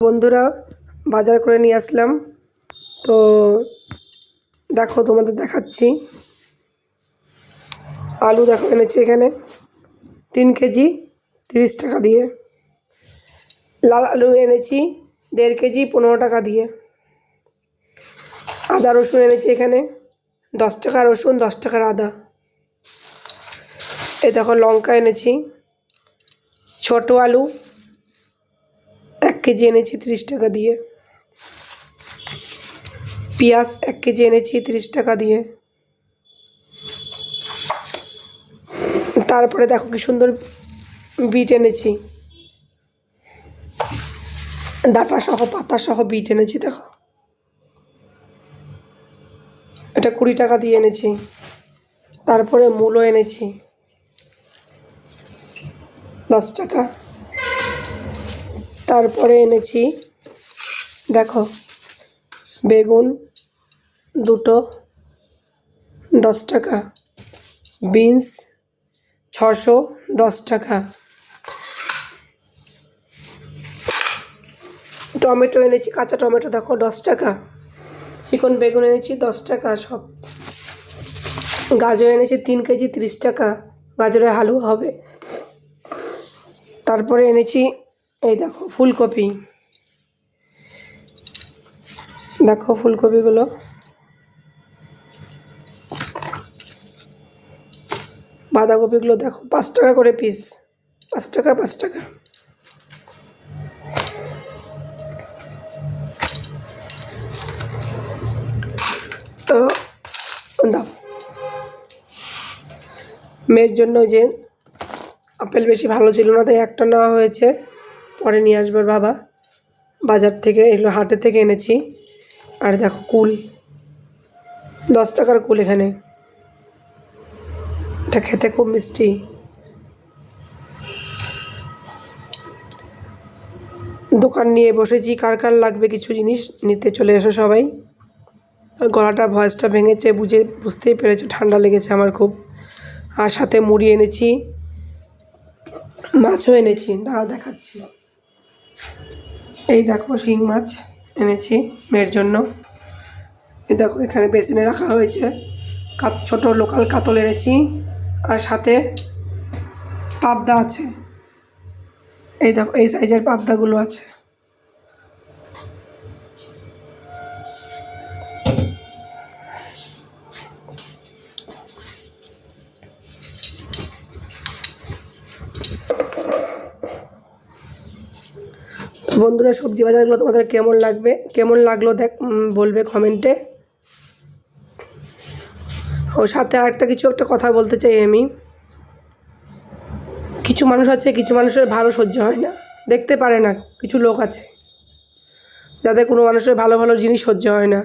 বন্ধুরা বাজার করে নিয়ে আসলাম। তো দেখো তোমাদের দেখাচ্ছি। আলু দেখো এনেছি এখানে 3 কেজি 30 টাকা দিয়ে। লাল আলু এনেছি 1.5 কেজি 15 টাকা দিয়ে। আদা রসুন এনেছি এখানে 10 টাকা রসুন 10 টাকার আদা। এই দেখো লঙ্কা এনেছি। ছোট আলু 1 কেজি এনেছি 30 টাকা দিয়ে। পেঁয়াজ 1 কেজি এনেছি 30 টাকা দিয়ে। তারপরে দেখো কি সুন্দর বিট এনেছি, ডাটা সহ পাতা সহ বিট এনেছি। দেখো এটা 20 টাকা দিয়ে এনেছি। তারপরে মূলো এনেছি 10 টাকা। তারপরে এনেছি দেখো বেগুন 2টো 10 টাকা। বিনস 610 টাকা। টমেটো এনেছি কাঁচা টমেটো দেখো 10 টাকা। চিকন বেগুন এনেছি 10 টাকা সব। গাজর এনেছি 3 কেজি 30 টাকা, গাজরের হালুয়া হবে। তারপরে এনেছি এই দেখো ফুলকপি, দেখো ফুলকপিগুলো বাঁধাকপিগুলো দেখো 5 টাকা করে পিস, 5 টাকা 5 টাকা। তো দাও মেয়ের জন্য যে আপেল বেশি ভালো ছিল না তাই একটা নেওয়া হয়েছে, পরে নিয়ে আসবে বাবা বাজার থেকে। এগুলো হাটে থেকে এনেছি। আর দেখো কুল 10 টাকার কুল এখানে, এটা খেতে খুব মিষ্টি। দোকান নিয়ে বসেছি, কার কার লাগবে কিছু জিনিস নিতে চলে এসো সবাই। গলাটা ভয়েসটা ভেঙেছে বুঝতেই পেরেছো, ঠান্ডা লেগেছে আমার খুব। আর সাথে মুড়ি এনেছি, মাছও এনেছি, দাঁড়াও দেখাচ্ছি। এই দেখো শিং মাছ এনেছি মেয়ের জন্য। এই দেখো এখানে বেসিনে রাখা হয়েছে। ছোট লোকাল কাতল এনেছি, আর সাথে পাবদা আছে। এই দেখো এই সাইজের পাবদাগুলো আছে। বন্ধুরা সবজি বাজারগুলো তোমাদের কেমন লাগলো বলবে কমেন্টে। ও সাথে আরেকটা একটা কথা বলতে চাই আমি। কিছু মানুষ আছে, কিছু মানুষের ভালো সহ্য হয় না, দেখতে পারে না। কিছু লোক আছে যাদের কোনো মানুষের ভালো ভালো জিনিস সহ্য হয় না।